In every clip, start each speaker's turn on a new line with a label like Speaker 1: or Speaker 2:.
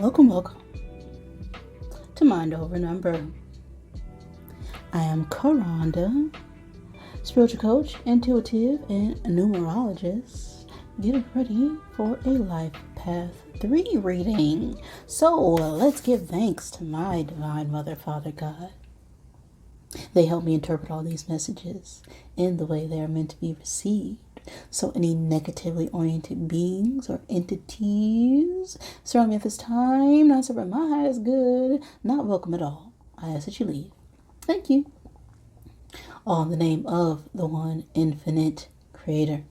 Speaker 1: Welcome to Mind Over Number. I am Karanda, spiritual coach, intuitive, and numerologist. Get ready for a Life Path 3 reading. So let's give thanks to my Divine Mother, Father God. They help me interpret all these messages in the way they are meant to be received. So any negatively oriented beings or entities surrounding me at this time, not serving my highest good, not welcome at all. I ask that you leave. Thank you. All in the name of the one infinite creator.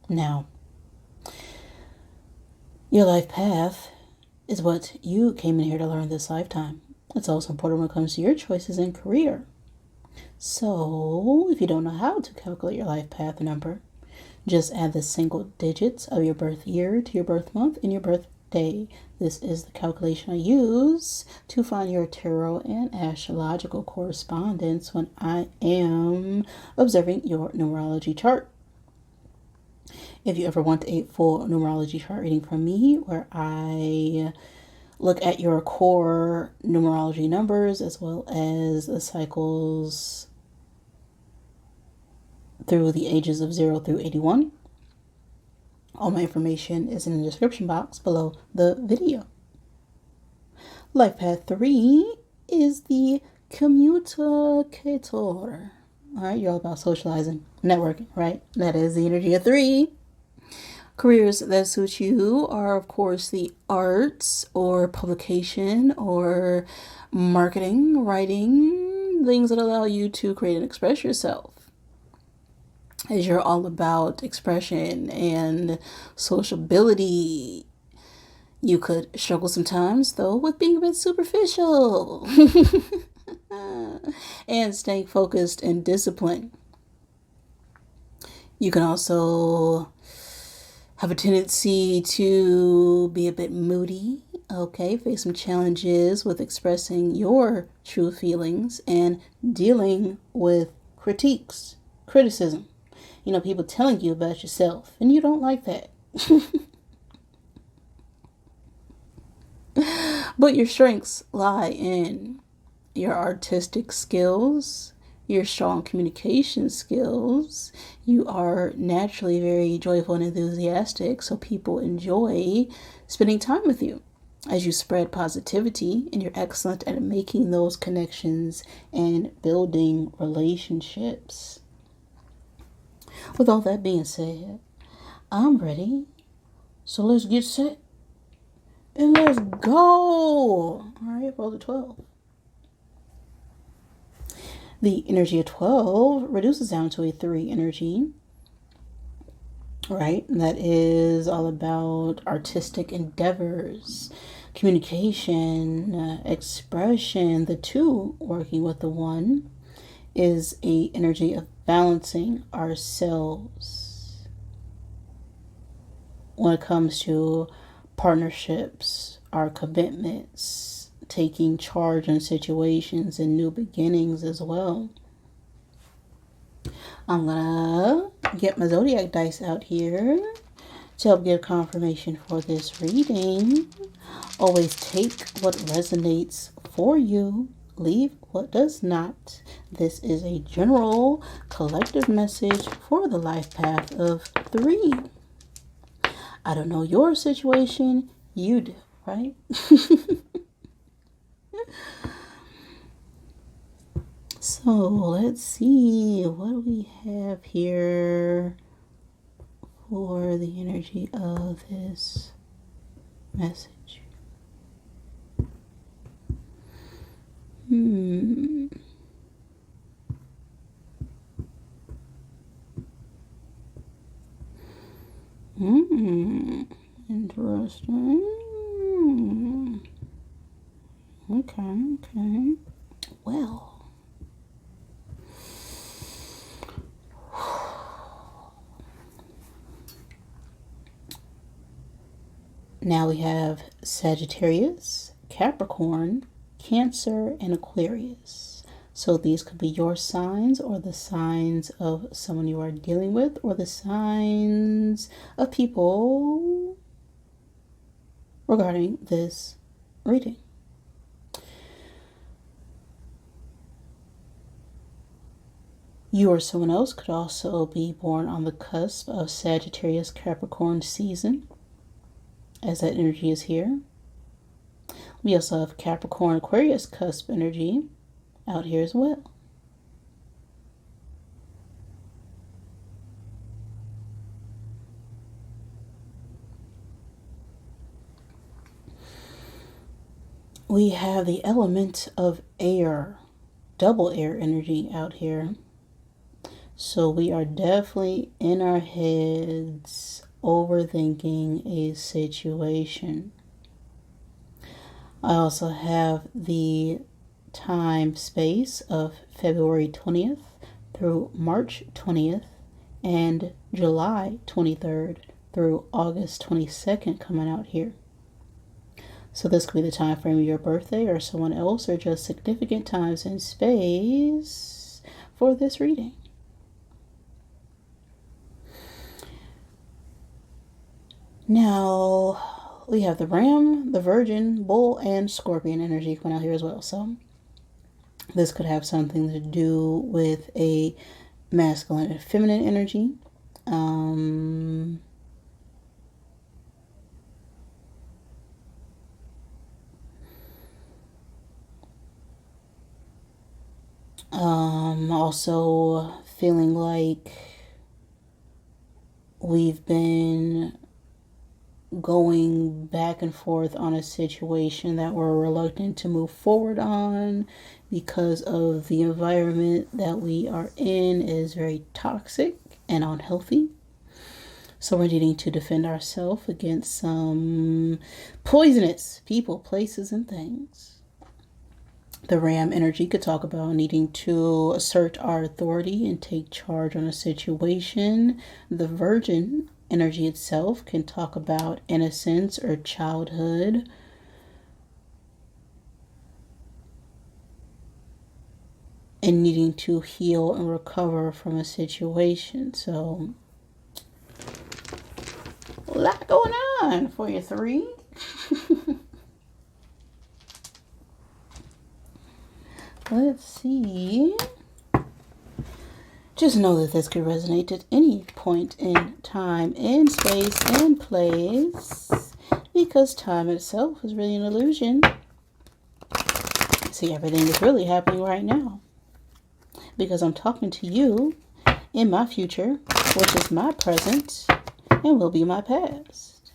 Speaker 1: Now, your life path is what you came in here to learn this lifetime. It's also important when it comes to your choices in career. So, if you don't know how to calculate your life path number, just add the single digits of your birth year to your birth month and your birthday. This is the calculation I use to find your tarot and astrological correspondence when I am observing your numerology chart. If you ever want a full numerology chart reading from me, where I look at your core numerology numbers as well as the cycles through the ages of 0 through 81. All my information is in the description box below the video. Life Path 3 is the commutator. All right, you're all about socializing, networking, right? That is the energy of 3. Careers that suit you are, of course, the arts or publication or marketing, writing, things that allow you to create and express yourself. As you're all about expression and sociability, you could struggle sometimes, though, with being a bit superficial and staying focused and disciplined. You can also have a tendency to be a bit moody, face some challenges with expressing your true feelings and dealing with criticism. People telling you about yourself, and you don't like that. But your strengths lie in your artistic skills, your strong communication skills. You are naturally very joyful and enthusiastic, so people enjoy spending time with you as you spread positivity, and you're excellent at making those connections and building relationships. With all that being said, I'm ready. So let's get set and let's go. All right, roll the 12. The energy of 12 reduces down to a 3 energy, right? And that is all about artistic endeavors, communication, expression. The 2 working with the 1 is a energy of balancing ourselves when it comes to partnerships, our commitments, taking charge in situations and new beginnings as well. I'm gonna get my Zodiac Dice out here to help give confirmation for this reading. Always take what resonates for you. Leave what does not. This is a general collective message for the life path of 3. I don't know your situation, you do, right? So let's see, what do we have here for the energy of this message? Interesting. Okay. Well. Now we have Sagittarius, Capricorn, Cancer, and Aquarius. So these could be your signs or the signs of someone you are dealing with or the signs of people regarding this reading. You or someone else could also be born on the cusp of Sagittarius Capricorn season, as that energy is here. We also have Capricorn Aquarius cusp energy out here as well. We have the element of air, double air energy out here. So we are definitely in our heads overthinking a situation. I also have the time space of February 20th through March 20th and July 23rd through August 22nd coming out here. So this could be the time frame of your birthday or someone else, or just significant times in space for this reading. Now, we have the Ram, the Virgin, Bull, and Scorpion energy coming out here as well. So this could have something to do with a masculine and feminine energy. Also feeling like we've been going back and forth on a situation that we're reluctant to move forward on because of the environment that we are in is very toxic and unhealthy. So we're needing to defend ourselves against some poisonous people, places, and things. The Ram energy could talk about needing to assert our authority and take charge on a situation. The Virgin energy itself can talk about innocence or childhood. And needing to heal and recover from a situation. So, a lot going on for you three. Let's see. Just know that this could resonate at any point in time, in space, and place, because time itself is really an illusion. See, everything is really happening right now, because I'm talking to you in my future, which is my present, and will be my past.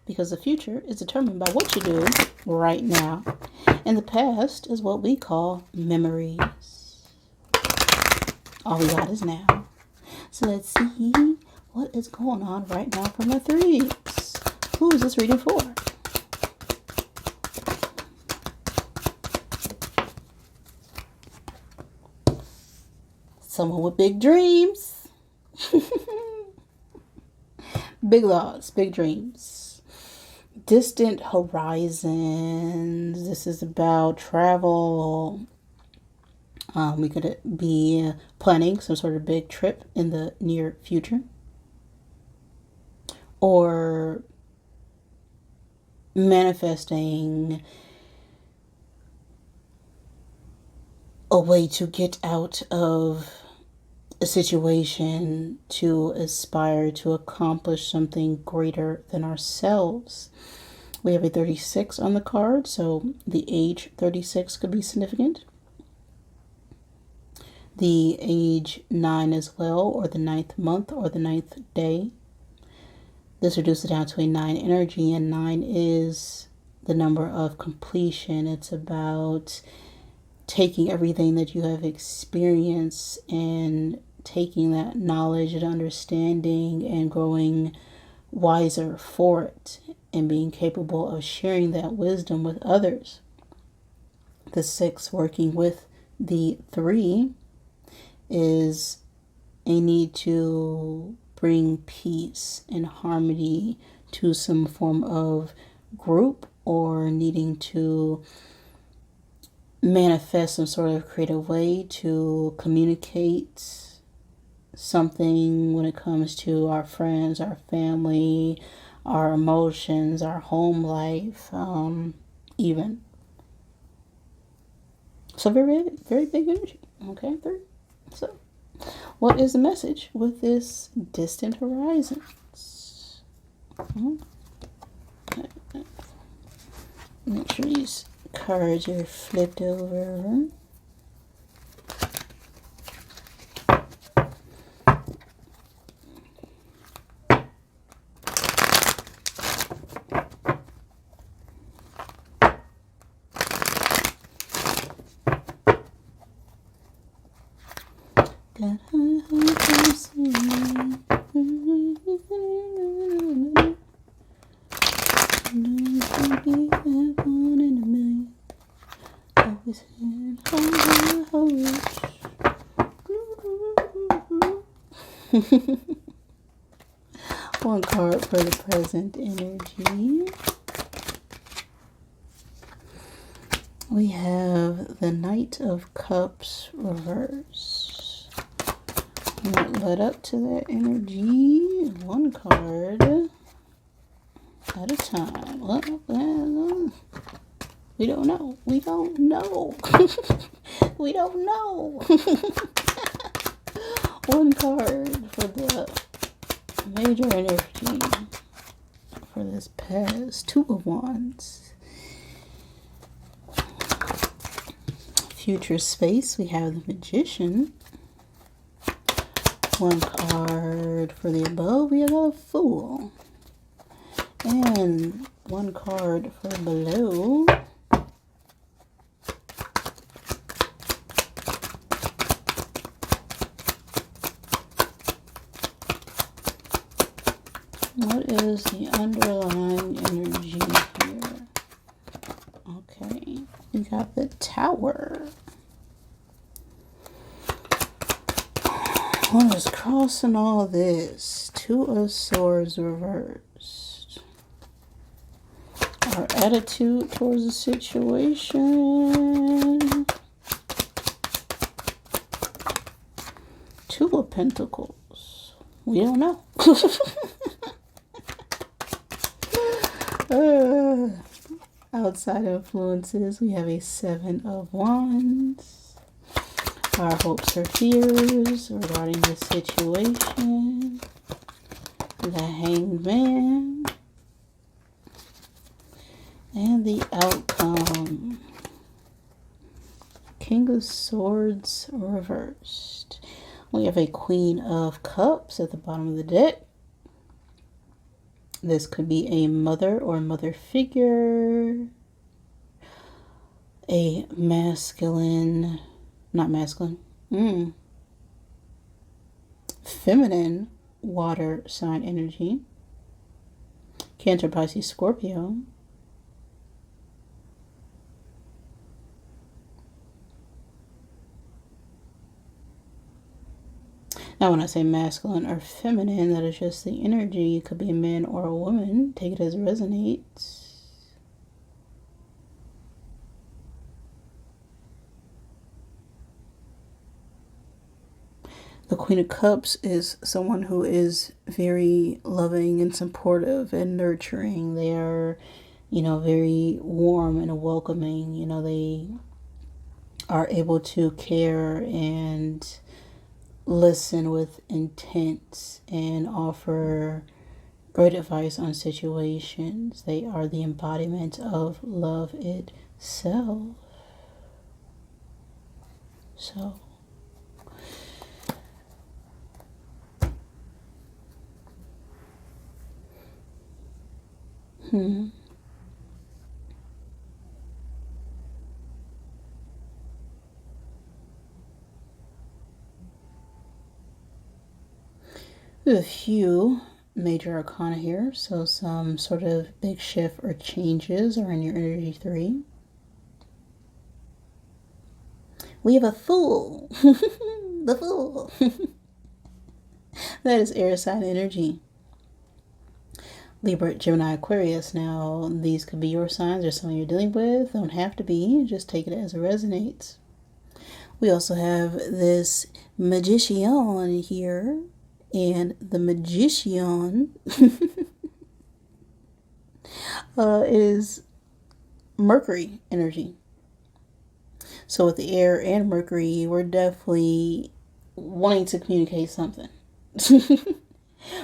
Speaker 1: Because the future is determined by what you do right now, and the past is what we call memories. All we got is now. So let's see what is going on right now for my threes. Who is this reading for? Someone with big dreams. Big thoughts, big dreams. Distant horizons. This is about travel. We could be planning some sort of big trip in the near future, or manifesting a way to get out of a situation to aspire to accomplish something greater than ourselves. We have a 36 on the card, so the age 36 could be significant. The age 9 as well, or the 9th month, or the 9th day. This reduces it down to a 9 energy, and 9 is the number of completion. It's about taking everything that you have experienced and taking that knowledge and understanding and growing wiser for it and being capable of sharing that wisdom with others. The 6 working with the 3 is a need to bring peace and harmony to some form of group, or needing to manifest some sort of creative way to communicate something when it comes to our friends, our family, our emotions, our home life, even. So very, very big energy. Okay, 3. So, what is the message with this distant horizons? Make sure these cards are flipped over. One card for the present energy. We have the Knight of Cups reverse. Not led up to that energy. One card at a time. We don't know. We don't know. We don't know. One card for the major energy for this past 2 of Wands. Future space, we have the Magician. One card for the above, we have a Fool. And one card for below. What is the underlying energy here? Okay, we got the Tower. What is crossing all this? 2 of Swords reversed. Our attitude towards the situation. 2 of Pentacles. We don't know. Outside influences, we have a 7 of Wands. Our hopes or fears regarding the situation. The Hanged Man. And the outcome. King of Swords reversed. We have a Queen of Cups at the bottom of the deck. This could be a mother or mother figure. A masculine, not masculine, feminine water sign energy. Cancer, Pisces, Scorpio. Now, when I say masculine or feminine, that is just the energy. It could be a man or a woman. Take it as it resonates. The Queen of Cups is someone who is very loving and supportive and nurturing. They are, very warm and welcoming. They are able to care and listen with intent and offer great advice on situations. They are the embodiment of love itself. So, a few major arcana here, so some sort of big shift or changes are in your energy 3. We have a Fool. The Fool. That is air sign energy. Libra, Gemini, Aquarius. Now, these could be your signs or someone you're dealing with. Don't have to be. Just take it as it resonates. We also have this Magician here. And the Magician is Mercury energy. So with the air and Mercury, we're definitely wanting to communicate something.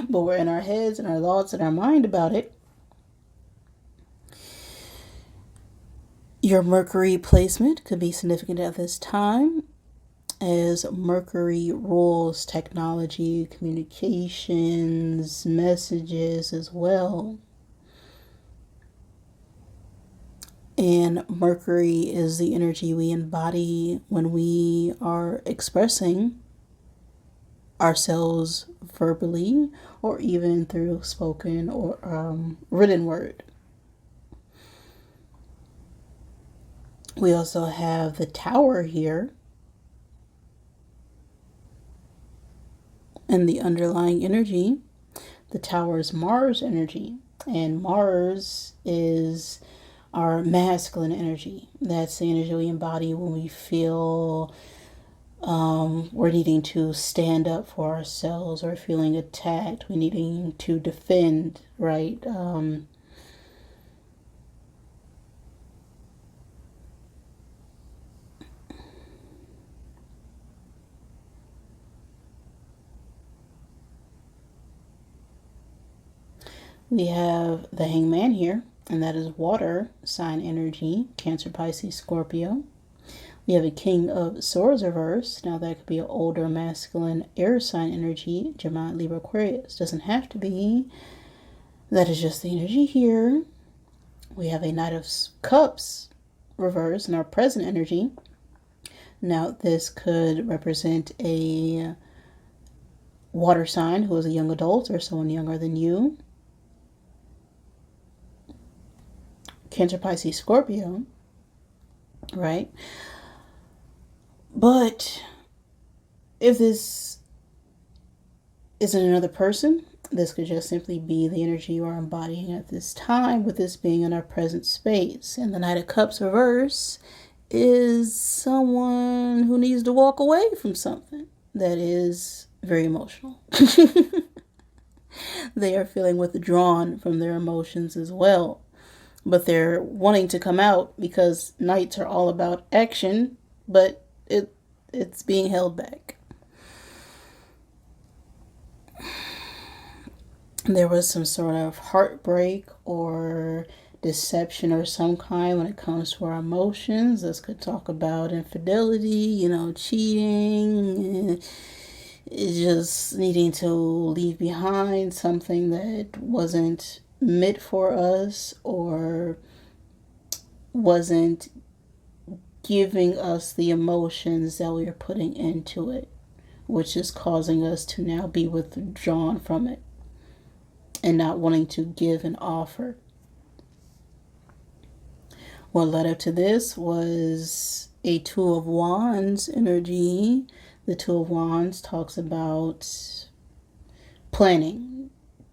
Speaker 1: But we're in our heads and our thoughts and our mind about it. Your Mercury placement could be significant at this time, as Mercury rules technology, communications, messages as well. And Mercury is the energy we embody when we are expressing ourselves verbally or even through spoken or written word. We also have the Tower here. And the underlying energy, the Tower is Mars energy. And Mars is our masculine energy. That's the energy we embody when we feel we're needing to stand up for ourselves or feeling attacked. We're needing to defend, right? We have the Hangman here, and that is water sign energy, Cancer, Pisces, Scorpio. We have a King of Swords reverse. Now that could be an older masculine air sign energy, Gemini, Libra, Aquarius. Doesn't have to be. That is just the energy here. We have a Knight of Cups reverse in our present energy. Now this could represent a water sign who is a young adult or someone younger than you. Cancer, Pisces, Scorpio, right? But if this isn't another person, this could just simply be the energy you are embodying at this time, with this being in our present space. And the Knight of Cups reverse is someone who needs to walk away from something that is very emotional. They are feeling withdrawn from their emotions as well. But they're wanting to come out because Knights are all about action, but it's being held back. There was some sort of heartbreak or deception or some kind when it comes to our emotions. This could talk about infidelity, cheating, just needing to leave behind something that wasn't meant for us or wasn't giving us the emotions that we are putting into it, which is causing us to now be withdrawn from it and not wanting to give an offer. What led up to this was a Two of Wands energy. The Two of Wands talks about planning,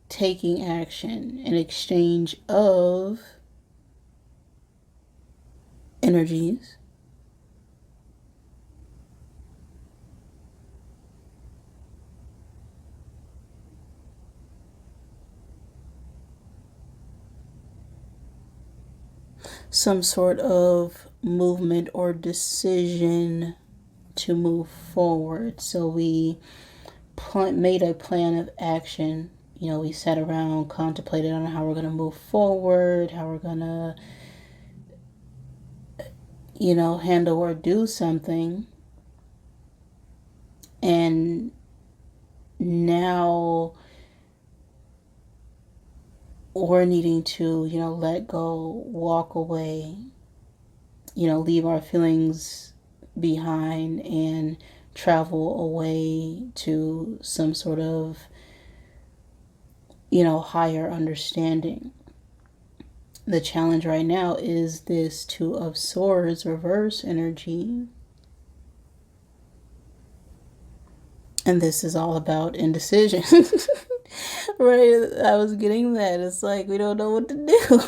Speaker 1: taking action in exchange of energies. Some sort of movement or decision to move forward. So we made a plan of action. We sat around, contemplated on how we're going to move forward, how we're going to, handle or do something. And now we're needing to, let go, walk away, leave our feelings behind and travel away to some sort of, higher understanding. The challenge right now is this Two of Swords reverse energy. And this is all about indecision. Right? I was getting that. It's like we don't know what to do.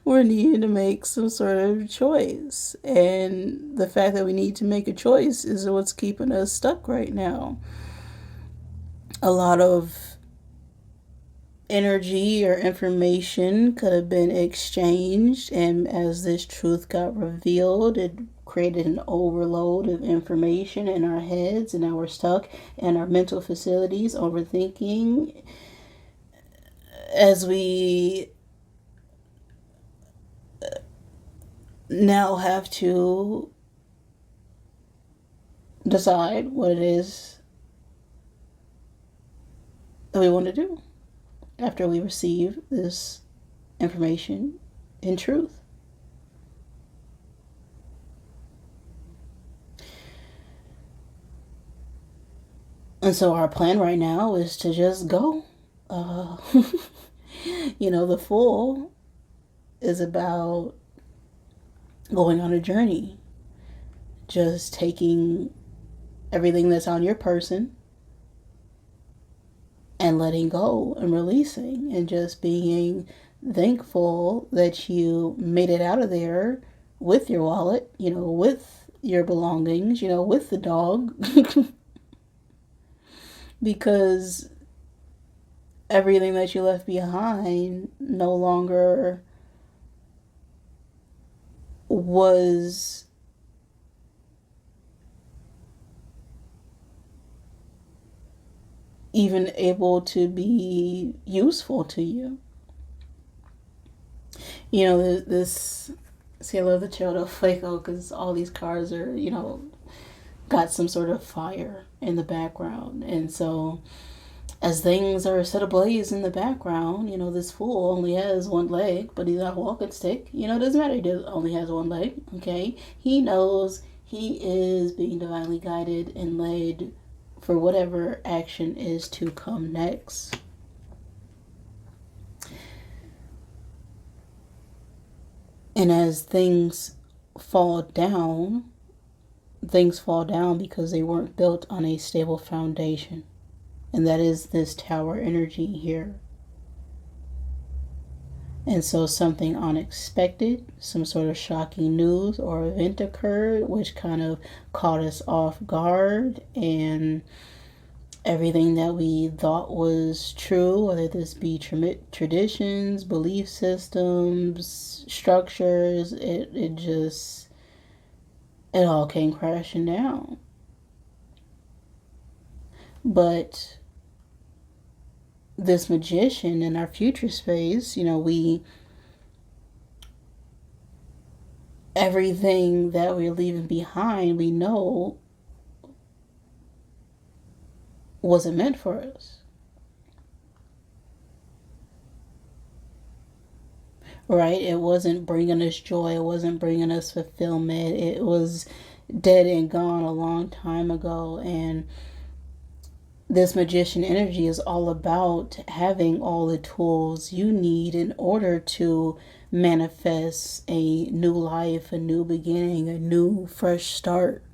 Speaker 1: We're needing to make some sort of choice. And the fact that we need to make a choice is what's keeping us stuck right now. A lot of energy or information could have been exchanged, and as this truth got revealed, it created an overload of information in our heads, and now we're stuck in our mental facilities overthinking as we now have to decide what it is that we want to do after we receive this information in truth. And so our plan right now is to just go. The Fool is about going on a journey, just taking everything that's on your person and letting go and releasing and just being thankful that you made it out of there with your wallet, with your belongings, with the dog. Because everything that you left behind no longer was even able to be useful to you. See, I love the Tarot del Fuego because all these cards are, got some sort of fire in the background. And so as things are set ablaze in the background, this Fool only has one leg, but he's not a walking stick. It doesn't matter. He only has one leg, okay? He knows he is being divinely guided and led for whatever action is to come next. And as things fall down because they weren't built on a stable foundation. And that is this Tower energy here. And so something unexpected, some sort of shocking news or event occurred, which kind of caught us off guard, and everything that we thought was true, whether this be traditions, belief systems, structures, it all came crashing down. But this Magician in our future space, everything that we're leaving behind, we know wasn't meant for us. Right? It wasn't bringing us joy. It wasn't bringing us fulfillment. It was dead and gone a long time ago. And this Magician energy is all about having all the tools you need in order to manifest a new life, a new beginning, a new fresh start.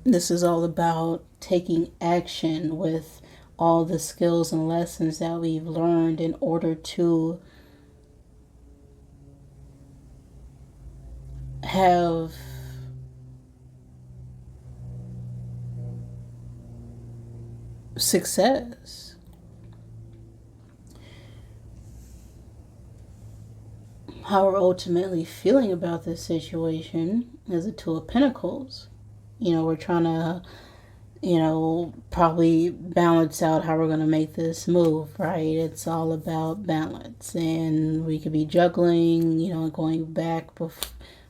Speaker 1: This is all about taking action with all the skills and lessons that we've learned in order to have success. How we're ultimately feeling about this situation is the Two of Pentacles. We're trying to, probably balance out how we're going to make this move, right? It's all about balance. And we could be juggling, going back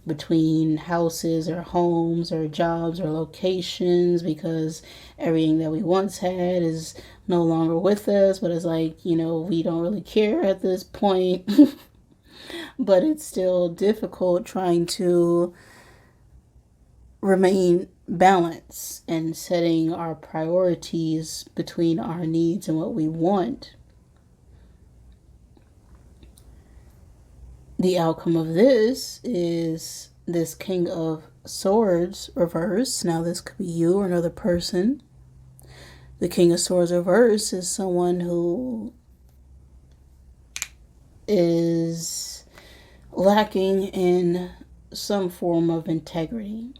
Speaker 1: between houses or homes or jobs or locations, because everything that we once had is no longer with us. But it's like, we don't really care at this point. But it's still difficult trying to remain balanced and setting our priorities between our needs and what we want. The outcome of this is this King of Swords reverse. Now this could be you or another person. The King of Swords reverse is someone who is lacking in some form of integrity,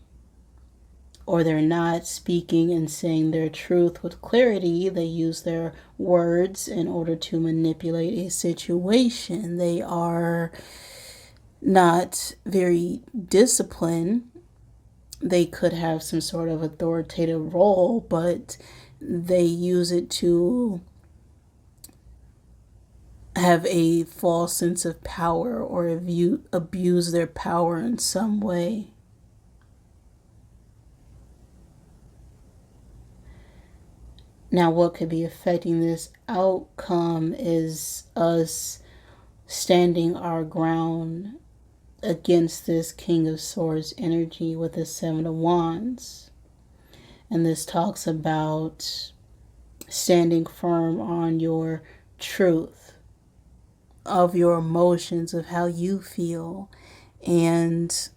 Speaker 1: or they're not speaking and saying their truth with clarity. They use their words in order to manipulate a situation. They are not very disciplined. They could have some sort of authoritative role, but they use it to have a false sense of power or abuse their power in some way. Now, what could be affecting this outcome is us standing our ground against this King of Swords energy with the Seven of Wands. And this talks about standing firm on your truth, of your emotions, of how you feel, and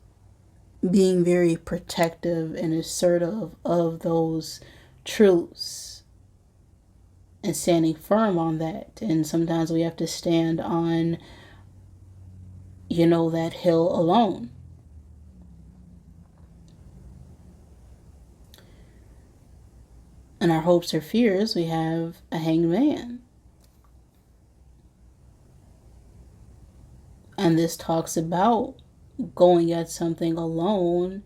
Speaker 1: being very protective and assertive of those truths and standing firm on that. And sometimes we have to stand on, that hill alone. In our hopes or fears, we have a hanged man. And this talks about going at something alone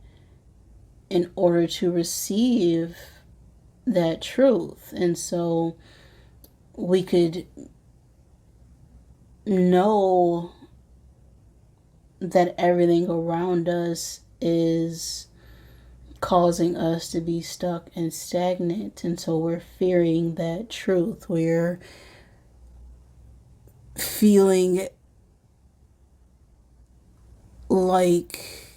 Speaker 1: in order to receive that truth. And so we could know that everything around us is causing us to be stuck and stagnant. And so we're fearing that truth. We're feeling like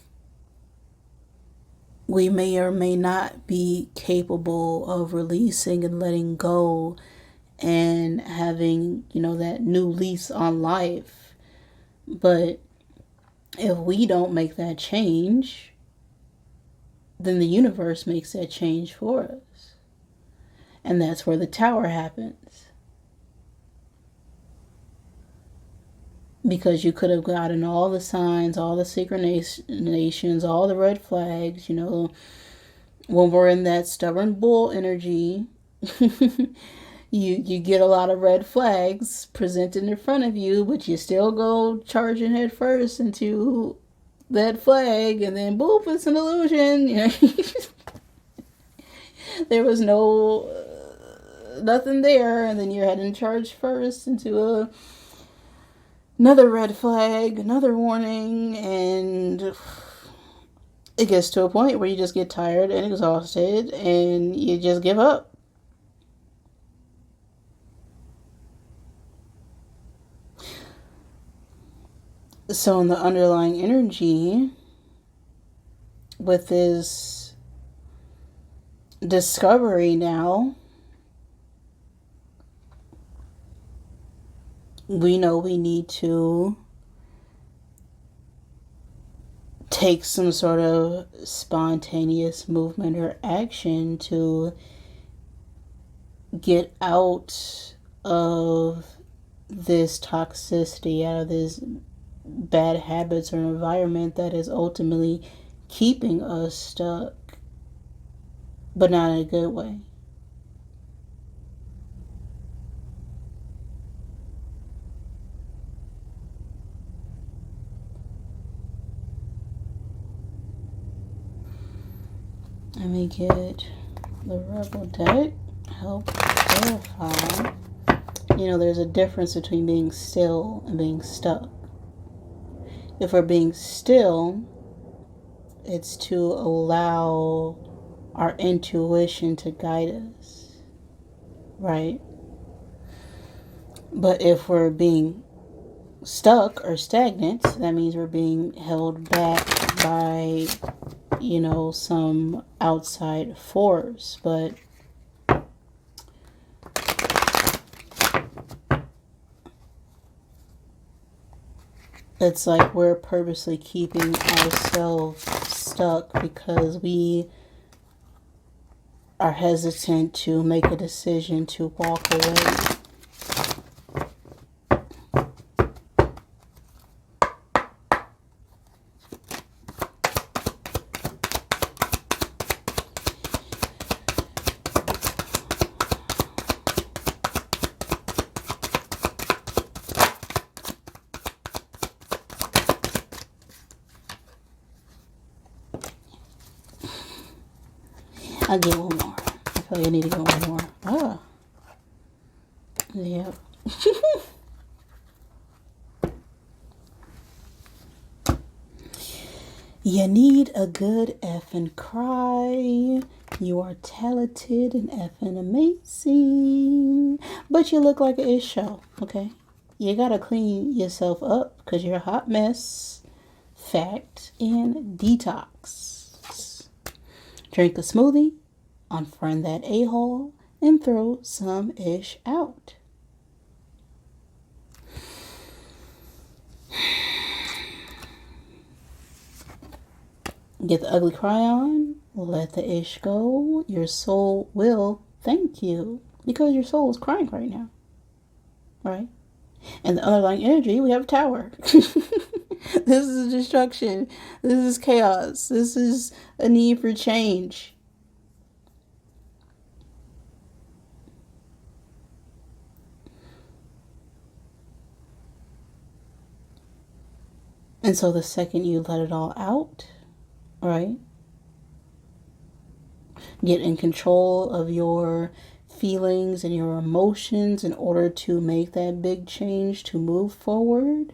Speaker 1: we may or may not be capable of releasing and letting go and having, that new lease on life. But if we don't make that change, then the universe makes that change for us. And that's where the Tower happens. Because you could have gotten all the signs, all the synchronations, all the red flags, when we're in that stubborn bull energy, you get a lot of red flags presented in front of you, but you still go charging head first into that flag, and then boop, it's an illusion. There was nothing there, and then you're heading charge first into another red flag, another warning, and it gets to a point where you just get tired and exhausted and you just give up. So in the underlying energy with this discovery now, we know we need to take some sort of spontaneous movement or action to get out of this toxicity, out of this bad habits or environment that is ultimately keeping us stuck, but not in a good way. Let me get the Rebel deck, help clarify. There's a difference between being still and being stuck. If we're being still, it's to allow our intuition to guide us, right? But if we're being stuck or stagnant, that means we're being held back by, some outside force. But it's like we're purposely keeping ourselves stuck because we are hesitant to make a decision to walk away. I'll get one more. I feel like I need to get one more. Ah. Yep. You need a good effing cry. You are talented and effing amazing. But you look like an ish show, okay? You gotta clean yourself up because you're a hot mess. Fact and detox. Drink a smoothie, unfriend that a-hole, and throw some ish out. Get the ugly cry on, let the ish go. Your soul will thank you because your soul is crying right now, right? And the underlying energy, we have a tower. This is destruction. This is chaos. This is a need for change. And so the second you let it all out, right? Get in control of your feelings and your emotions in order to make that big change to move forward.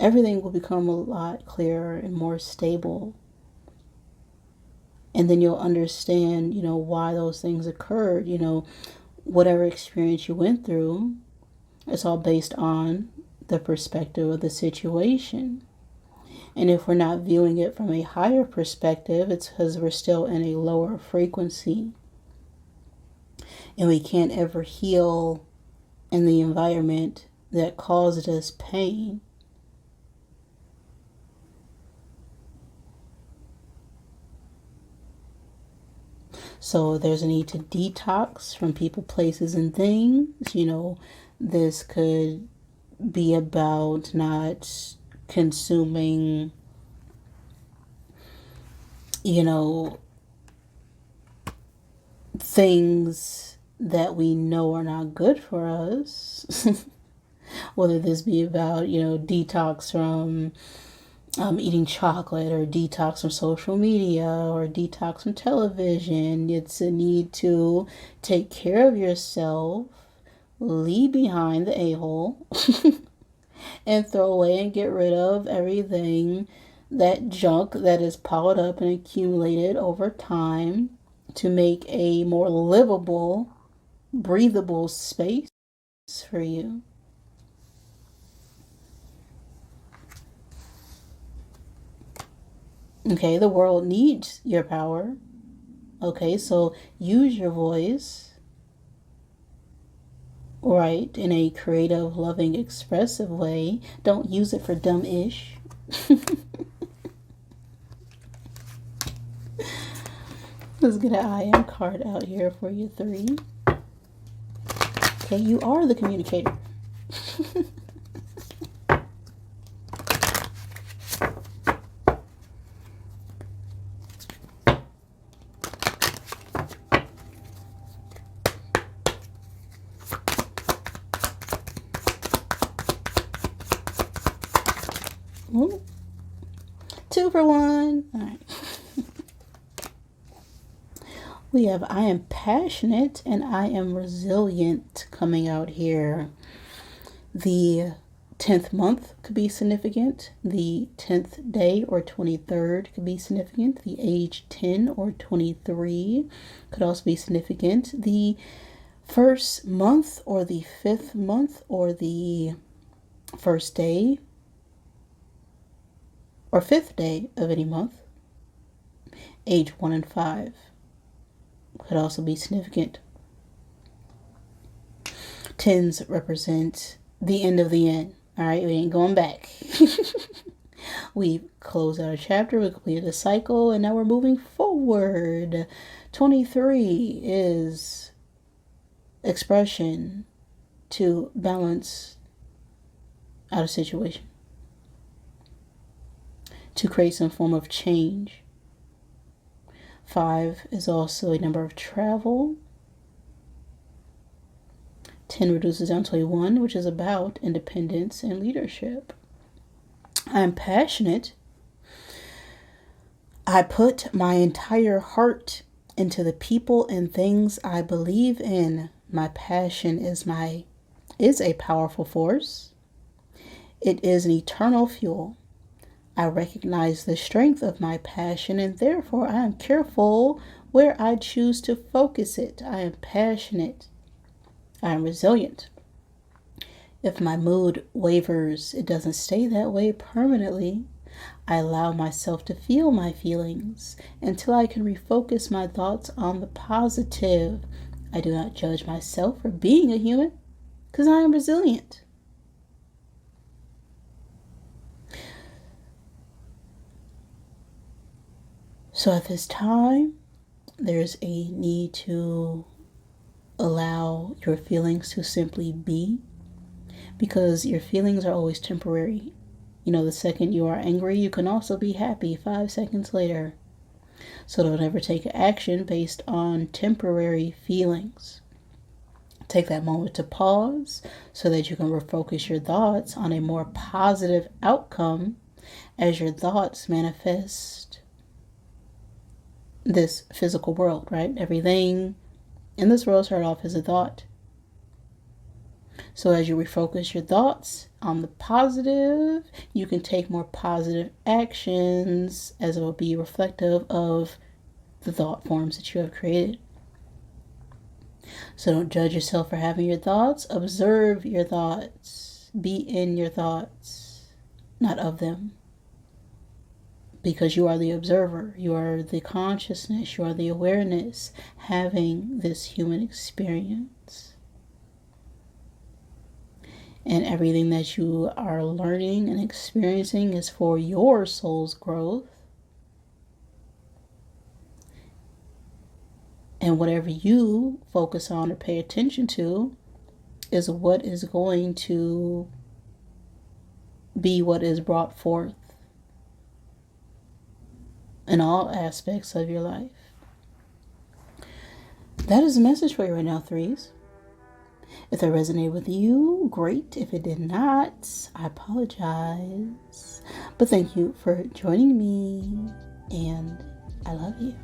Speaker 1: Everything will become a lot clearer and more stable. And then you'll understand, why those things occurred. Whatever experience you went through, it's all based on the perspective of the situation. And if we're not viewing it from a higher perspective, it's because we're still in a lower frequency. And we can't ever heal in the environment that caused us pain. So there's a need to detox from people, places, and things. This could be about not consuming, things that we know are not good for us. Whether this be about, detox from eating chocolate, or detox from social media, or detox from television. It's a need to take care of yourself, leave behind the a-hole, and throw away and get rid of everything, that junk that is piled up and accumulated over time, to make a more livable, breathable space for you. Okay, the world needs your power. Okay, so use your voice, right, in a creative, loving, expressive way. Don't use it for dumb-ish. Let's get an I am card out here for you, 3. Okay, you are the communicator. Ooh. 2 for 1. All right. We have I am passionate and I am resilient coming out here. The 10th month could be significant. The 10th day or 23rd could be significant. The age 10 or 23 could also be significant. The first month or the 5th month or the first day or 5th day of any month. Age 1 and 5 could also be significant. 10s represent the end of the end. All right, we ain't going back. We've closed out a chapter, we completed a cycle, and now we're moving forward. 23 is expression to balance out a situation, to create some form of change. 5 is also a number of travel. 10 reduces down to a 1, which is about independence and leadership. I am passionate. I put my entire heart into the people and things I believe in. My passion is a powerful force. It is an eternal fuel. I recognize the strength of my passion, and therefore I am careful where I choose to focus it. I am passionate. I am resilient. If my mood wavers, it doesn't stay that way permanently. I allow myself to feel my feelings until I can refocus my thoughts on the positive. I do not judge myself for being a human because I am resilient. So at this time, there's a need to allow your feelings to simply be, because your feelings are always temporary. You know, the second you are angry, you can also be happy 5 seconds later. So don't ever take action based on temporary feelings. Take that moment to pause so that you can refocus your thoughts on a more positive outcome as your thoughts manifest this physical world, right? Everything in this world started off as a thought. So as you refocus your thoughts on the positive, you can take more positive actions as it will be reflective of the thought forms that you have created. So don't judge yourself for having your thoughts. Observe your thoughts. Be in your thoughts, not of them. Because you are the observer. You are the consciousness. You are the awareness having this human experience. And everything that you are learning and experiencing is for your soul's growth. And whatever you focus on or pay attention to is what is going to be what is brought forth in all aspects of your life. That is a message for you right now, threes. If that resonated with you, great. If it did not, I apologize. But thank you for joining me, and I love you.